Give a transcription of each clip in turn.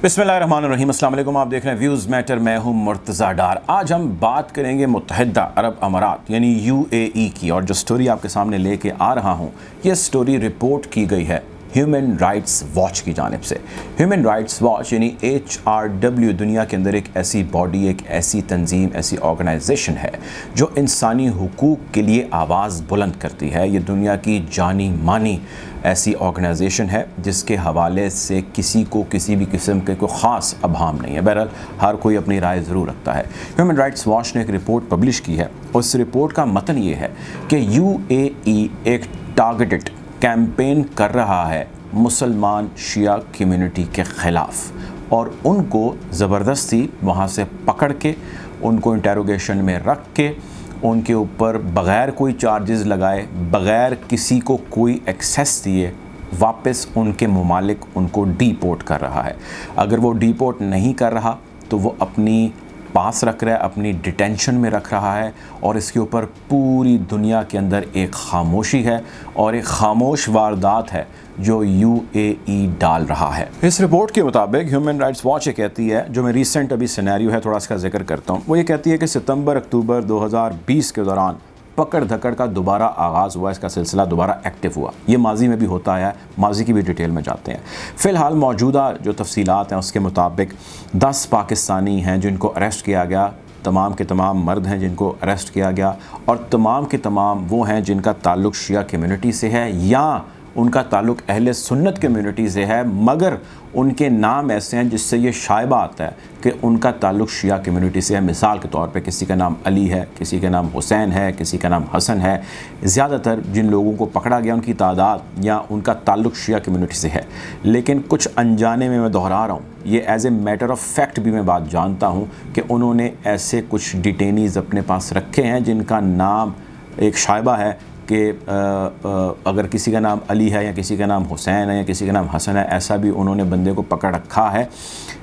बिस्मिल्लाहिर्रहमानिर्रहीम, अस्सलाम वालेकुम। आप देख रहे हैं व्यूज़ मैटर, मैं हूं मुर्तज़ा डार। आज हम बात करेंगे मुत्तहिदा अरब अमारात यानी UAE की, और जो स्टोरी आपके सामने लेके आ रहा हूं ये स्टोरी रिपोर्ट की गई है ह्यूमन राइट्स वॉच की जानिब से। ह्यूमन राइट्स वॉच यानी HRW दुनिया के अंदर एक ऐसी बॉडी, एक ऐसी तंजीम, ऐसी ऑर्गेनाइजेशन है जो इंसानी हुकूक के लिए आवाज़ बुलंद करती है। ये दुनिया की जानी मानी ऐसी ऑर्गेनाइजेशन है जिसके हवाले से किसी को किसी भी किस्म के कोई ख़ास अभाम नहीं है। बहरहाल हर कोई अपनी राय ज़रूर रखता है। ह्यूमन राइट्स वॉच ने एक रिपोर्ट पब्लिश की है। उस रिपोर्ट का मतन ये है कि UAE एक टारगेटेड कैंपेन कर रहा है मुसलमान शिया कम्युनिटी के ख़िलाफ़, और उनको ज़बरदस्ती वहाँ से पकड़ के, उनको इंटेरोगेशन में रख के, उनके ऊपर बग़ैर कोई चार्जेस लगाए, बग़ैर किसी को कोई एक्सेस दिए वापस उनके ममालिक उनको डीपोर्ट कर रहा है। अगर वो डीपोर्ट नहीं कर रहा तो वो अपनी पास रख रहा है, अपनी डिटेंशन में रख रहा है, और इसके ऊपर पूरी दुनिया के अंदर एक खामोशी है और एक खामोश वारदात है जो UAE डाल रहा है। इस रिपोर्ट के मुताबिक ह्यूमन राइट्स वॉच ये कहती है, जो मैं रिसेंट अभी सिनेरियो है थोड़ा इसका जिक्र करता हूँ, वो ये कहती है कि सितंबर-अक्टूबर 2020 के दौरान पकड़ धकड़ का दोबारा आगाज़ हुआ, इसका सिलसिला दोबारा एक्टिव हुआ। ये माजी में भी होता है, माजी की भी डिटेल में जाते हैं। फ़िलहाल मौजूदा जो तफसीलात हैं उसके मुताबिक 10 पाकिस्तानी हैं जिनको अरेस्ट किया गया, तमाम के तमाम मर्द हैं जिनको अरेस्ट किया गया, और तमाम के तमाम वो हैं जिनका ताल्लुक़ शिया कम्युनिटी से है या उनका ताल्लुक़ अहले सुन्नत कम्युनिटी से है, मगर उनके नाम ऐसे हैं जिससे ये शायबा आता है कि उनका ताल्लुक़ शिया कम्युनिटी से है। मिसाल के तौर पे किसी का नाम अली है, किसी का नाम हुसैन है, किसी का नाम हसन है। ज़्यादातर जिन लोगों को पकड़ा गया उनकी तादाद या उनका ताल्लुक़ शिया कम्युनिटी से है, लेकिन कुछ अनजाने में मैं दोहरा रहा हूँ, ये as a matter of fact भी मैं बात जानता हूँ कि उन्होंने ऐसे कुछ डिटेनीज़ अपने पास रखे हैं जिनका नाम एक शायबा है कि अगर किसी का नाम अली है या किसी का नाम हुसैन है या किसी का नाम हसन है, ऐसा भी उन्होंने बंदे को पकड़ रखा है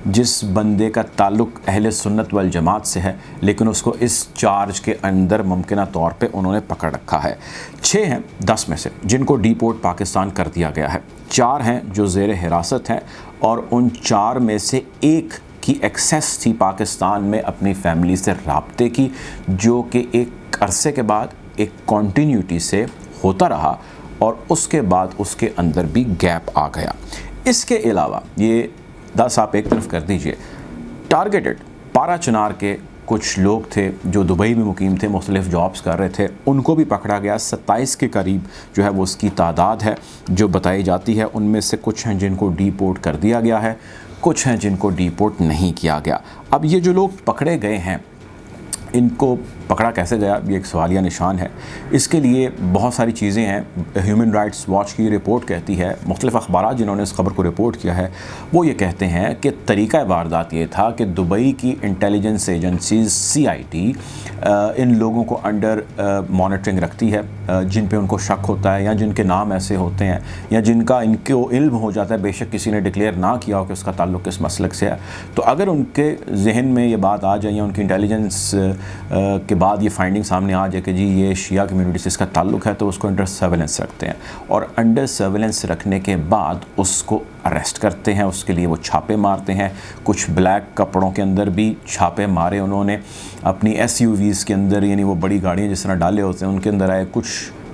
जिस बंदे का ताल्लुक़ अहले सुन्नत वल जमात से है, लेकिन उसको इस चार्ज के अंदर मुमकिन तौर पे उन्होंने पकड़ रखा है। 6 हैं 10 में से जिनको डीपोर्ट पाकिस्तान कर दिया गया है, 4 हैं जो ज़ेर हिरासत हैं, और उन 4 में से एक की एक्सेस थी पाकिस्तान में अपनी फैमिली से राब्ते की, जो कि एक अरसे के बाद एक कॉन्टीन्यूटी से होता रहा और उसके बाद उसके अंदर भी गैप आ गया। इसके अलावा ये 10 आप एक तरफ कर दीजिए, टारगेटेड पारा चनार के कुछ लोग थे जो दुबई में मुकीम थे, मुख्तलिफ जॉब्स कर रहे थे, उनको भी पकड़ा गया। 27 के करीब जो है वो उसकी तादाद है जो बताई जाती है। उनमें से कुछ हैं जिनको डीपोर्ट कर दिया गया है, कुछ हैं जिनको डीपोर्ट नहीं किया गया। अब ये जो लोग पकड़े गए हैं, इनको पकड़ा कैसे गया, ये एक सवालिया निशान है। इसके लिए बहुत सारी चीज़ें हैं। ह्यूमन राइट्स वॉच की रिपोर्ट कहती है, मुख्तलिफ अखबारात जिन्होंने इस खबर को रिपोर्ट किया है वो ये कहते हैं कि तरीक़ा वारदात ये था कि दुबई की इंटेलिजेंस एजेंसीज़ CID इन लोगों को अंडर मॉनिटरिंग रखती है जिन पे उनको शक होता है या जिनके नाम ऐसे होते हैं या जिनका इनको इल्म हो जाता है, बेशक किसी ने डिक्लेयर ना किया हो कि उसका ताल्लुक़ किस मसलक से है। तो अगर उनके जहन में ये बात आ जाए या उनकी इंटेलिजेंस के बाद ये फाइंडिंग सामने आ जाए कि जी ये शिया कम्युनिटी से इसका ताल्लुक़ है, तो उसको अंडर सर्वेलेंस रखते हैं, और अंडर सर्वेलेंस रखने के बाद उसको अरेस्ट करते हैं। उसके लिए वो छापे मारते हैं। कुछ ब्लैक कपड़ों के अंदर भी छापे मारे उन्होंने, अपनी SUVs के अंदर, यानी वो बड़ी गाड़ियाँ जिस तरह डाले होते हैं उनके अंदर आए। कुछ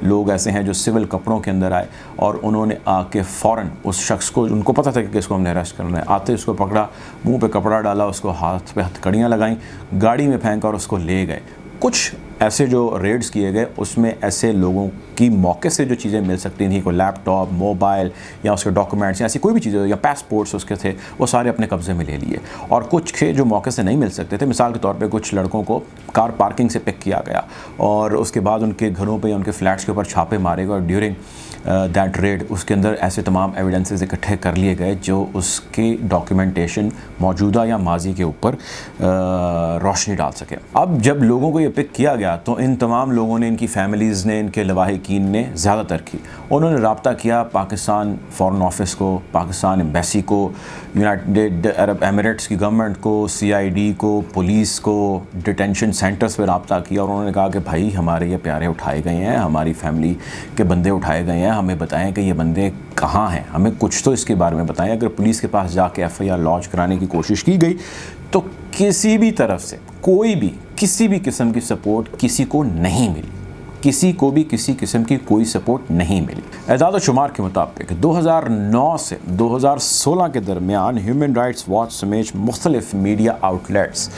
लोग ऐसे हैं जो सिविल कपड़ों के अंदर आए और उन्होंने आके फ़ौरन उस शख्स को, उनको पता था कि इसको हमने अरेस्ट करना है, आते उसको पकड़ा, मुंह पे कपड़ा डाला, उसको हाथ पे हथकड़ियाँ लगाईं, गाड़ी में फेंका और उसको ले गए। कुछ ऐसे जो रेड्स किए गए उसमें ऐसे लोगों की मौके से जो चीज़ें मिल सकती थी, कोई लैपटॉप, मोबाइल या उसके डॉक्यूमेंट्स या ऐसी कोई भी चीज़ें या पासपोर्ट्स उसके थे, वो सारे अपने कब्ज़े में ले लिए। और कुछ के जो मौके से नहीं मिल सकते थे, मिसाल के तौर पे कुछ लड़कों को कार पार्किंग से पिक किया गया और उसके बाद उनके घरों पे या उनके फ्लैट्स के ऊपर छापे मारे गए, और ड्यूरिंग दैट रेड उसके अंदर ऐसे तमाम एविडेंसेस इकट्ठे कर लिए गए जो उसके डॉक्यूमेंटेशन मौजूदा या माजी के ऊपर रोशनी डाल सके। अब जब लोगों को ये पिक किया गया तो इन तमाम लोगों ने, इनकी फैमिलीज़ ने, इनके लवाहिकीन ने ज़्यादातर की, उन्होंने रब्ता किया पाकिस्तान फ़ॉरेन ऑफिस को, पाकिस्तान एम्बेसी को, यूनाइटेड अरब एमिरेट्स की गवर्नमेंट को, CID को, पुलिस को, डिटेंशन सेंटर्स पर रब्ता किया और उन्होंने कहा कि भाई हमारे ये प्यारे उठाए गए हैं, हमारी फैमिली के बंदे उठाए गए हैं, हमें बताएं कि ये बंदे कहाँ हैं, हमें कुछ तो इसके बारे में बताएं। अगर पुलिस के पास जाके एफआईआर लॉन्च कराने की कोशिश की गई तो किसी भी तरफ से कोई भी किसी भी किस्म की सपोर्ट किसी को नहीं मिली, किसी को भी किसी किस्म की कोई सपोर्ट नहीं मिली। एदाद शुमार के मुताबिक 2009 से 2016 के दरमियान ह्यूमन राइट्स वॉच समेत मुख्तलिफ मीडिया आउटलेट्स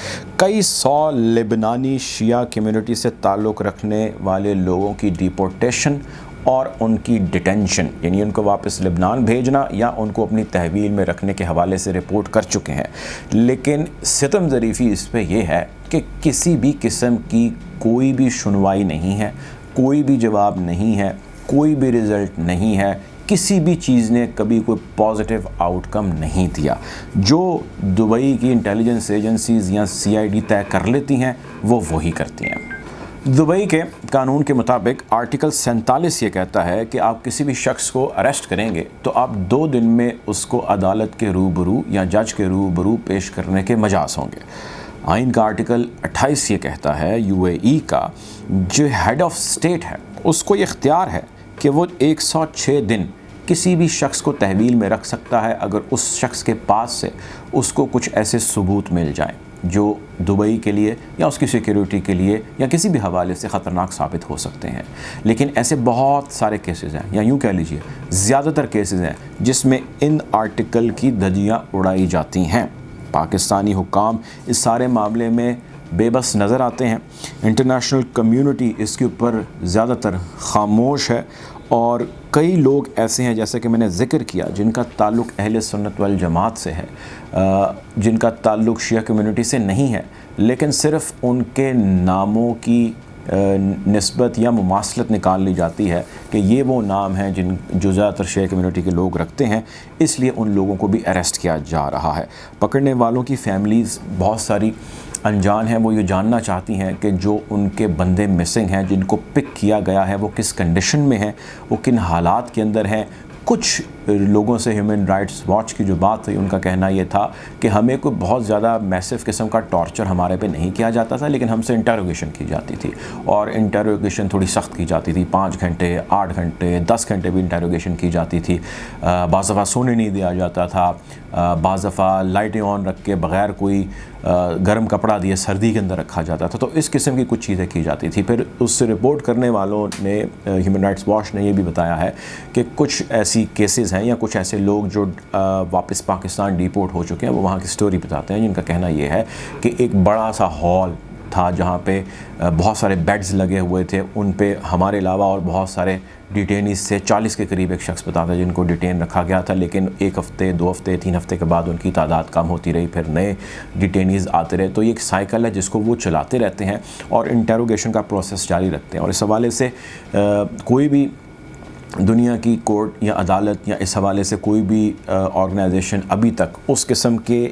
कई 100 लेबनानी शिया कम्युनिटी से ताल्लुक़ रखने वाले लोगों की डिपोर्टेशन और उनकी डिटेंशन, यानी उनको वापस लेबनान भेजना या उनको अपनी तहवील में रखने के हवाले से रिपोर्ट कर चुके हैं। लेकिन सितम ज़रीफ़ी इस पर यह है कि किसी भी किस्म की कोई भी सुनवाई नहीं है, कोई भी जवाब नहीं है, कोई भी रिज़ल्ट नहीं है, किसी भी चीज़ ने कभी कोई पॉजिटिव आउटकम नहीं दिया। जो दुबई की इंटेलिजेंस एजेंसीज़ या सीआईडी तय कर लेती हैं वो वही करती हैं। दुबई के कानून के मुताबिक आर्टिकल 47 ये कहता है कि आप किसी भी शख्स को अरेस्ट करेंगे तो आप 2 दिन में उसको अदालत के रूबरू या जज के रूबरू पेश करने के मजाज होंगे। आइन का आर्टिकल 28 ये कहता है यूएई का जो हेड ऑफ स्टेट है उसको ये इख्तियार है कि वो 106 दिन किसी भी शख्स को तहवील में रख सकता है अगर उस शख्स के पास से उसको कुछ ऐसे सबूत मिल जाएं जो दुबई के लिए या उसकी सिक्योरिटी के लिए या किसी भी हवाले से ख़तरनाक साबित हो सकते हैं। लेकिन ऐसे बहुत सारे केसेस हैं, या यूँ कह लीजिए ज़्यादातर केसेस हैं जिसमें इन आर्टिकल की धज्जियाँ उड़ाई जाती हैं। पाकिस्तानी हुक्काम इस सारे मामले में बेबस नज़र आते हैं। इंटरनेशनल कम्युनिटी इसके ऊपर ज़्यादातर खामोश है और कई लोग ऐसे हैं जैसे कि मैंने ज़िक्र किया जिनका ताल्लुक़ अहले सुन्नत वल जमात से है, जिनका ताल्लुक़ शिया कम्युनिटी से नहीं है, लेकिन सिर्फ़ उनके नामों की निस्बत या मुमासलत निकाल ली जाती है कि ये वो नाम हैं जो ज़्यादातर शिया कम्युनिटी के लोग रखते हैं, इसलिए उन लोगों को भी अरेस्ट किया जा रहा है। पकड़ने वालों की फैमिलीज़ बहुत सारी अनजान हैं, वो ये जानना चाहती हैं कि जो उनके बंदे मिसिंग हैं, जिनको पिक किया गया है, वो किस कंडीशन में हैं, वो किन हालात के अंदर हैं। कुछ लोगों से ह्यूमन राइट्स वॉच की जो बात हुई उनका कहना ये था कि हमें कोई बहुत ज़्यादा मैसिव किस्म का टॉर्चर हमारे पे नहीं किया जाता था, लेकिन हमसे इंटरोगेशन की जाती थी और इंटरोगेशन थोड़ी सख्त की जाती थी। 5 घंटे, 8 घंटे, 10 घंटे भी इंटरोगेशन की जाती थी। बाज़ दफ़ा सोने नहीं दिया जाता था, बाज़ दफ़ा लाइटें ऑन रख के बग़ैर कोई गर्म कपड़ा दिए सर्दी के अंदर रखा जाता था। तो इस किस्म की कुछ चीज़ें की जाती थी। फिर उससे रिपोर्ट करने वालों ने, ह्यूमन राइट्स वॉच ने ये भी बताया है कि कुछ ऐसी केसेस हैं या कुछ ऐसे लोग जो वापस पाकिस्तान डिपोर्ट हो चुके हैं, वो वहाँ की स्टोरी बताते हैं, जिनका कहना ये है कि एक बड़ा सा हॉल था जहाँ पे बहुत सारे बेड्स लगे हुए थे, उन पे हमारे अलावा और बहुत सारे डिटेनीज़ से 40 के करीब एक शख्स बताता है जिनको डिटेन रखा गया था। लेकिन 1 हफ़्ते, 2 हफ़्ते, 3 हफ़्ते के बाद उनकी तादाद कम होती रही, फिर नए डिटेनीज़ आते रहे। तो ये एक साइकिल है जिसको वो चलाते रहते हैं और इंटरोगेशन का प्रोसेस जारी रखते हैं। और इस हवाले से कोई भी दुनिया की कोर्ट या अदालत या इस हवाले से कोई भी ऑर्गेनाइजेशन अभी तक उस किस्म के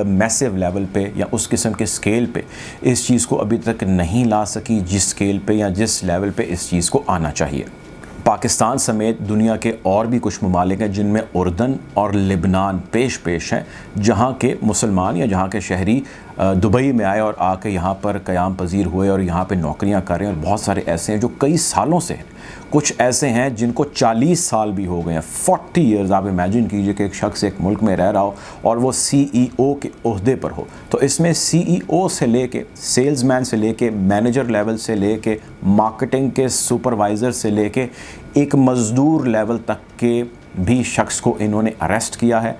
मैसिव लेवल पे या उस किस्म के स्केल पे इस चीज़ को अभी तक नहीं ला सकी जिस स्केल पे या जिस लेवल पे इस चीज़ को आना चाहिए। पाकिस्तान समेत दुनिया के और भी कुछ ममालिक हैं जिनमें उर्दन और लेबनान पेश हैं, जहाँ के मुसलमान या जहाँ के शहरी दुबई में आए और आके यहाँ पर क़याम पजीर हुए और यहाँ पे नौकरियाँ कर रहे हैं। और बहुत सारे ऐसे हैं जो कई सालों से हैं, कुछ ऐसे हैं जिनको 40 साल भी हो गए हैं, 40 ईयर्स। आप इमेजिन कीजिए कि एक शख्स एक मुल्क में रह रहा हो और वो CEO के ओहदे पर हो। तो इसमें CEO से लेके सेल्समैन से लेके मैनेजर लेवल से लेके मार्केटिंग के सुपरवाइज़र से लेके एक मज़दूर लेवल तक के भी शख्स को इन्होंने अरेस्ट किया है।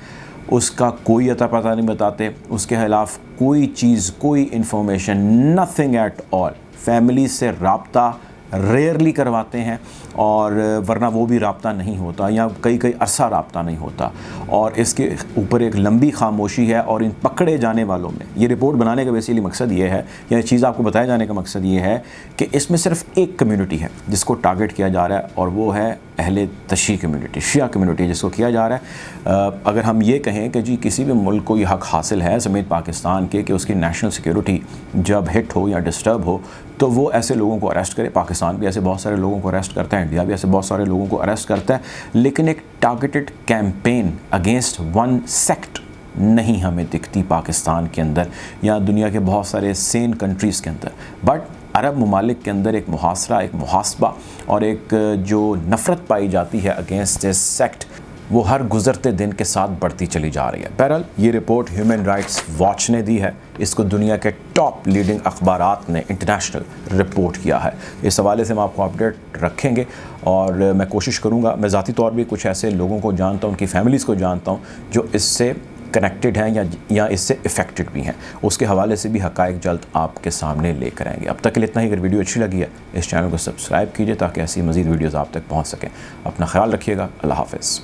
उसका कोई अता पता नहीं बताते, उसके ख़िलाफ़ कोई चीज़, कोई information, nothing at all. Family से रब्ता रेयरली करवाते हैं और वरना वो भी रब्ता नहीं होता या कई अरसा रब्ता नहीं होता। और इसके ऊपर एक लंबी खामोशी है। और इन पकड़े जाने वालों में ये रिपोर्ट बनाने का बेसिकली मकसद ये है, या ये चीज़ आपको बताया जाने का मकसद ये है कि इसमें सिर्फ एक कम्युनिटी है जिसको टारगेट किया जा रहा है और वो है अहले तशी कम्युनिटी, शिया कम्युनिटी जिसको किया जा रहा है। अगर हम ये कहें कि जी किसी भी मुल्क को ये हक़ हासिल है समेत पाकिस्तान के कि उसकी नेशनल सिक्योरिटी जब हिट हो या डिस्टर्ब हो तो वो ऐसे लोगों को अरेस्ट करे। पाकिस्तान भी ऐसे बहुत सारे लोगों को अरेस्ट करता है, इंडिया भी ऐसे बहुत सारे लोगों को अरेस्ट करता है, लेकिन एक targeted campaign against one sect नहीं हमें दिखती पाकिस्तान के अंदर या दुनिया के बहुत सारे सेन कंट्रीज़ के अंदर। बट अरब ममालिक के अंदर एक मुहासरा, एक मुहासबा और एक जो नफ़रत पाई जाती है अगेंस्ट दिस सेक्ट, वो हर गुज़रते दिन के साथ बढ़ती चली जा रही है। बहरहाल ये रिपोर्ट ह्यूमन राइट्स वॉच ने दी है, इसको दुनिया के टॉप लीडिंग अखबारात ने इंटरनेशनल रिपोर्ट किया है। इस हवाले से हम आपको अपडेट रखेंगे और मैं कोशिश करूँगा, मैं ज़ाती तौर पर कुछ ऐसे लोगों को जानता हूँ, उनकी फैमिलीज़ को जानता हूँ जो इससे कनेक्टेड हैं या इससे इफ़ेक्टेड भी हैं, उसके हवाले से भी हक़ाइक़ जल्द आपके सामने लेकर आएंगे। अब तक के लिए इतना ही। अगर वीडियो अच्छी लगी है इस चैनल को सब्सक्राइब कीजिए ताकि ऐसी मज़ीद वीडियोज़ आप तक पहुँच सकें। अपना ख्याल रखिएगा। अल्लाह हाफ़िज़।